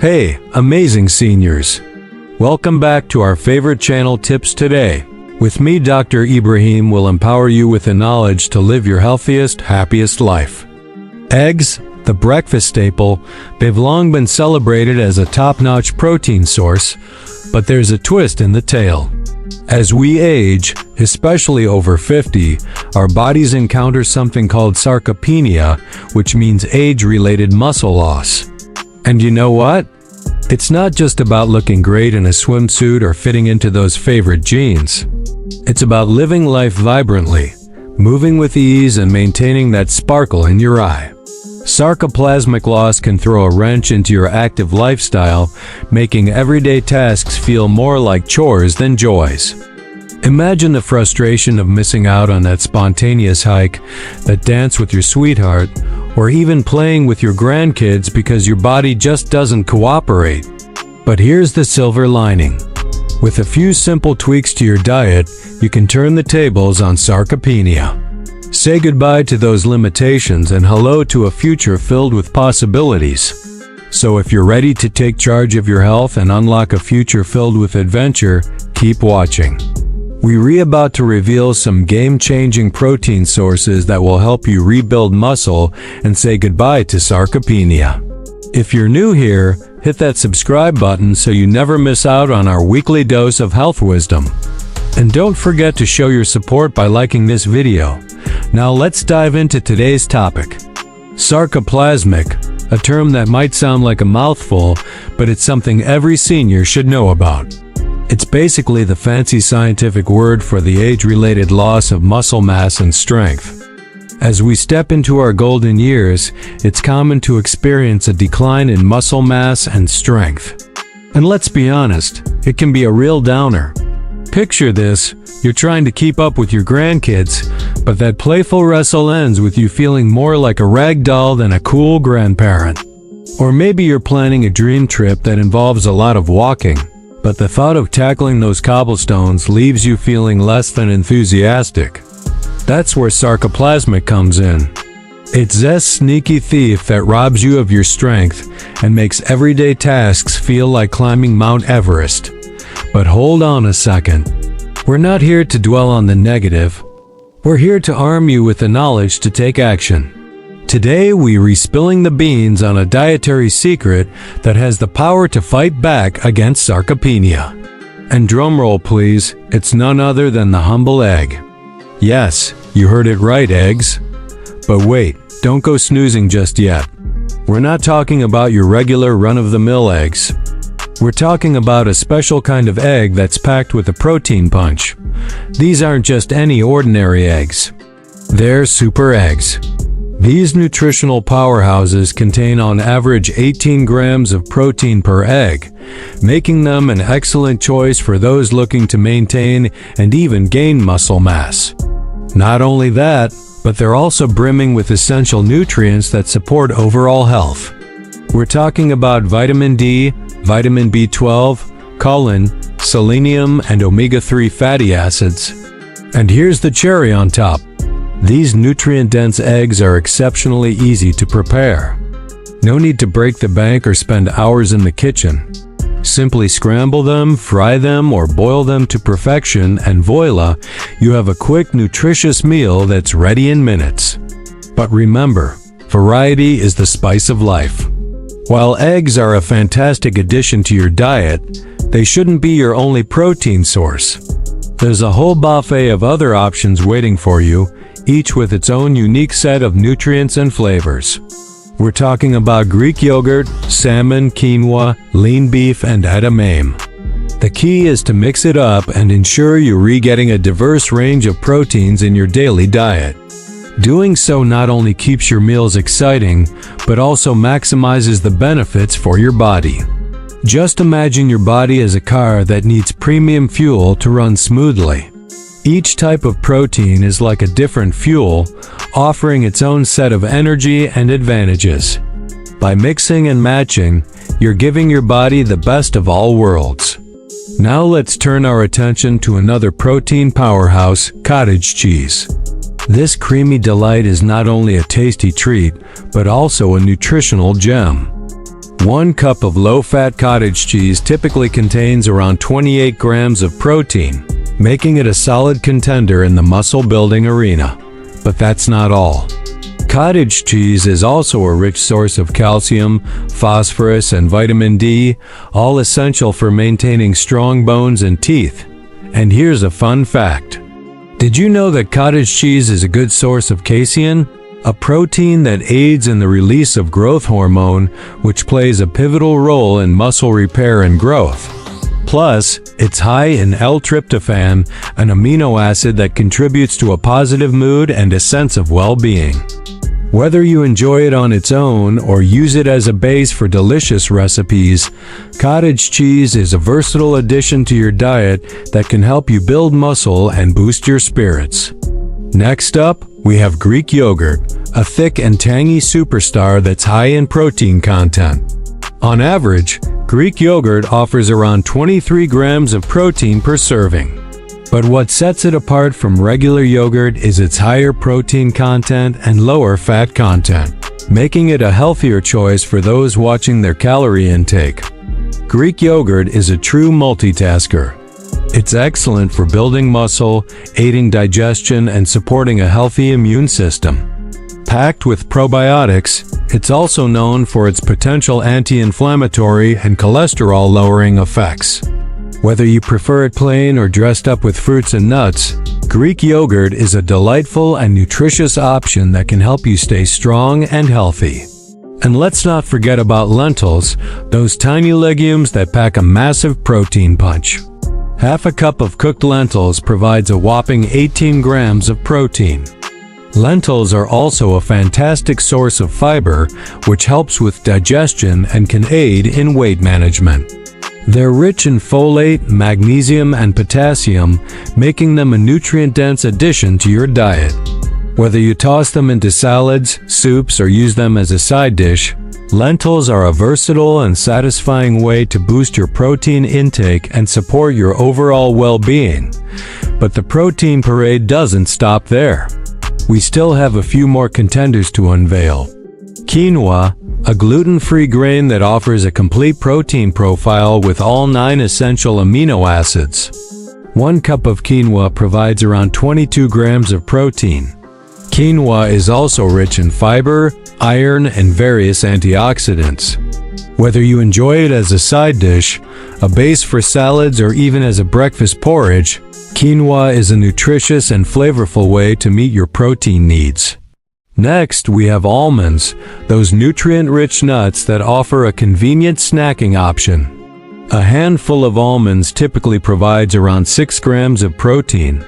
Hey, amazing seniors! Welcome back to our favorite channel Tips Today. With me, Dr. Ibrahim will empower you with the knowledge to live your healthiest, happiest life. Eggs, the breakfast staple, they've long been celebrated as a top-notch protein source, but there's a twist in the tale. As we age, especially over 50, our bodies encounter something called sarcopenia, which means age-related muscle loss. And you know what? It's not just about looking great in a swimsuit or fitting into those favorite jeans. It's about living life vibrantly, moving with ease, and maintaining that sparkle in your eye. Sarcoplasmic loss can throw a wrench into your active lifestyle, making everyday tasks feel more like chores than joys. Imagine the frustration of missing out on that spontaneous hike, that dance with your sweetheart, or even playing with your grandkids because your body just doesn't cooperate. But here's the silver lining. With a few simple tweaks to your diet, you can turn the tables on sarcopenia. Say goodbye to those limitations and hello to a future filled with possibilities. So if you're ready to take charge of your health and unlock a future filled with adventure, keep watching. We're about to reveal some game-changing protein sources that will help you rebuild muscle and say goodbye to sarcopenia. If you're new here, hit that subscribe button so you never miss out on our weekly dose of health wisdom. And don't forget to show your support by liking this video. Now let's dive into today's topic. Sarcoplasmic, a term that might sound like a mouthful, but it's something every senior should know about. It's basically the fancy scientific word for the age-related loss of muscle mass and strength. As we step into our golden years, it's common to experience a decline in muscle mass and strength. And let's be honest, it can be a real downer. Picture this, you're trying to keep up with your grandkids, but that playful wrestle ends with you feeling more like a rag doll than a cool grandparent. Or maybe you're planning a dream trip that involves a lot of walking, but the thought of tackling those cobblestones leaves you feeling less than enthusiastic. That's where sarcoplasmic comes in. It's this sneaky thief that robs you of your strength and makes everyday tasks feel like climbing Mount Everest. But hold on a second. We're not here to dwell on the negative. We're here to arm you with the knowledge to take action. Today, we're respilling the beans on a dietary secret that has the power to fight back against sarcopenia. And drumroll please, it's none other than the humble egg. Yes, you heard it right, eggs. But wait, don't go snoozing just yet. We're not talking about your regular run-of-the-mill eggs. We're talking about a special kind of egg that's packed with a protein punch. These aren't just any ordinary eggs. They're super eggs. These nutritional powerhouses contain on average 18 grams of protein per egg, making them an excellent choice for those looking to maintain and even gain muscle mass. Not only that, but they're also brimming with essential nutrients that support overall health. We're talking about vitamin D, vitamin B12, choline, selenium, and omega-3 fatty acids. And here's the cherry on top. These nutrient-dense eggs are exceptionally easy to prepare. No need to break the bank or spend hours in the kitchen. Simply scramble them, fry them, or boil them to perfection, and voila, you have a quick, nutritious meal that's ready in minutes. But remember, variety is the spice of life. While eggs are a fantastic addition to your diet, they shouldn't be your only protein source. There's a whole buffet of other options waiting for you, each with its own unique set of nutrients and flavors. We're talking about Greek yogurt, salmon, quinoa, lean beef, and edamame. The key is to mix it up and ensure you're getting a diverse range of proteins in your daily diet. Doing so not only keeps your meals exciting, but also maximizes the benefits for your body. Just imagine your body as a car that needs premium fuel to run smoothly. Each type of protein is like a different fuel, offering its own set of energy and advantages. By mixing and matching, you're giving your body the best of all worlds. Now let's turn our attention to another protein powerhouse, cottage cheese. This creamy delight is not only a tasty treat, but also a nutritional gem. 1 cup of low-fat cottage cheese typically contains around 28 grams of protein, making it a solid contender in the muscle-building arena. But that's not all. Cottage cheese is also a rich source of calcium, phosphorus, and vitamin D, all essential for maintaining strong bones and teeth. And here's a fun fact. Did you know that cottage cheese is a good source of casein, a protein that aids in the release of growth hormone, which plays a pivotal role in muscle repair and growth? Plus, it's high in L-tryptophan, an amino acid that contributes to a positive mood and a sense of well-being. Whether you enjoy it on its own or use it as a base for delicious recipes, cottage cheese is a versatile addition to your diet that can help you build muscle and boost your spirits. Next up, we have Greek yogurt, a thick and tangy superstar that's high in protein content. On average, Greek yogurt offers around 23 grams of protein per serving. But what sets it apart from regular yogurt is its higher protein content and lower fat content, making it a healthier choice for those watching their calorie intake. Greek yogurt is a true multitasker. It's excellent for building muscle, aiding digestion, and supporting a healthy immune system. Packed with probiotics, it's also known for its potential anti-inflammatory and cholesterol-lowering effects. Whether you prefer it plain or dressed up with fruits and nuts, Greek yogurt is a delightful and nutritious option that can help you stay strong and healthy. And let's not forget about lentils, those tiny legumes that pack a massive protein punch. Half a cup of cooked lentils provides a whopping 18 grams of protein. Lentils are also a fantastic source of fiber, which helps with digestion and can aid in weight management. They're rich in folate, magnesium, and potassium, making them a nutrient-dense addition to your diet. Whether you toss them into salads, soups, or use them as a side dish, lentils are a versatile and satisfying way to boost your protein intake and support your overall well-being. But the protein parade doesn't stop there. We still have a few more contenders to unveil. Quinoa, a gluten-free grain that offers a complete protein profile with all 9 essential amino acids. 1 cup of quinoa provides around 22 grams of protein. Quinoa is also rich in fiber, iron, and various antioxidants. Whether you enjoy it as a side dish, a base for salads, or even as a breakfast porridge, quinoa is a nutritious and flavorful way to meet your protein needs. Next, we have almonds, those nutrient-rich nuts that offer a convenient snacking option. A handful of almonds typically provides around 6 grams of protein.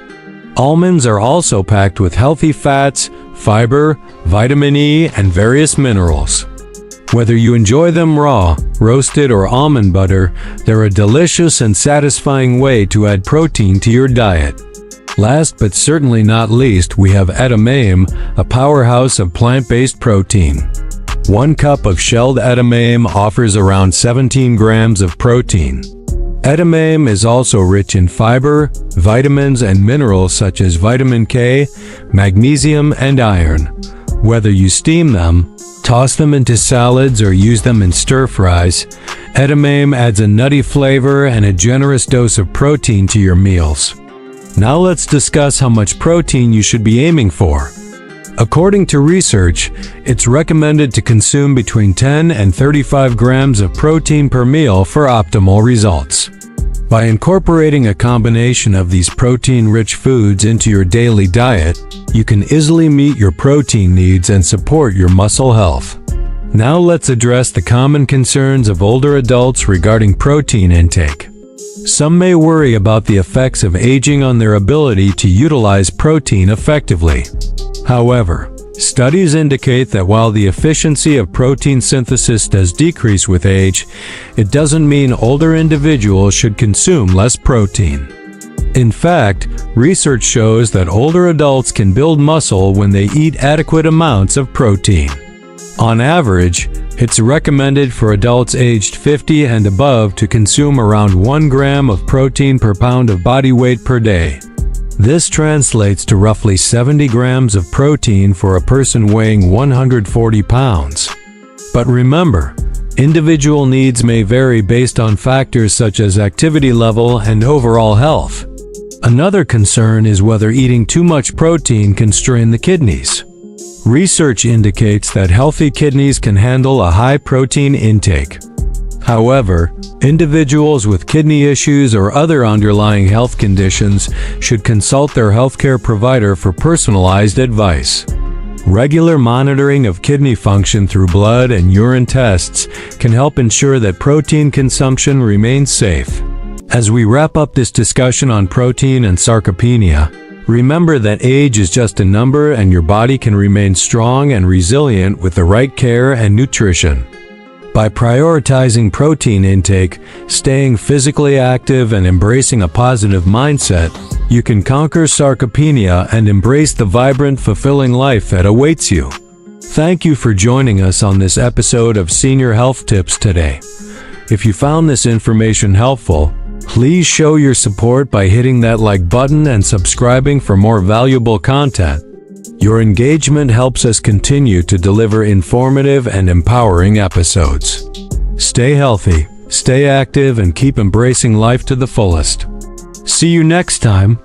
Almonds are also packed with healthy fats, fiber, vitamin E, and various minerals. Whether you enjoy them raw, roasted, or almond butter, they're a delicious and satisfying way to add protein to your diet. Last but certainly not least, we have edamame, a powerhouse of plant-based protein. 1 cup of shelled edamame offers around 17 grams of protein. Edamame is also rich in fiber, vitamins, and minerals such as vitamin K, magnesium, and iron. Whether you steam them, toss them into salads, or use them in stir-fries, edamame adds a nutty flavor and a generous dose of protein to your meals. Now let's discuss how much protein you should be aiming for. According to research, it's recommended to consume between 10 and 35 grams of protein per meal for optimal results. By incorporating a combination of these protein-rich foods into your daily diet, you can easily meet your protein needs and support your muscle health. Now let's address the common concerns of older adults regarding protein intake. Some may worry about the effects of aging on their ability to utilize protein effectively. However, studies indicate that while the efficiency of protein synthesis does decrease with age, it doesn't mean older individuals should consume less protein. In fact, research shows that older adults can build muscle when they eat adequate amounts of protein. On average, it's recommended for adults aged 50 and above to consume around 1 gram of protein per pound of body weight per day. This translates to roughly 70 grams of protein for a person weighing 140 pounds. But remember, Individual needs may vary based on factors such as activity level and overall health. Another concern is whether eating too much protein can strain the kidneys. Research indicates that healthy kidneys can handle a high protein intake. However, individuals with kidney issues or other underlying health conditions should consult their healthcare provider for personalized advice. Regular monitoring of kidney function through blood and urine tests can help ensure that protein consumption remains safe. As we wrap up this discussion on protein and sarcopenia, remember that age is just a number and your body can remain strong and resilient with the right care and nutrition. By prioritizing protein intake, staying physically active, and embracing a positive mindset, you can conquer sarcopenia and embrace the vibrant, fulfilling life that awaits you. Thank you for joining us on this episode of Senior Health Tips today. If you found this information helpful, please show your support by hitting that like button and subscribing for more valuable content. Your engagement helps us continue to deliver informative and empowering episodes. Stay healthy, stay active, and keep embracing life to the fullest. See you next time.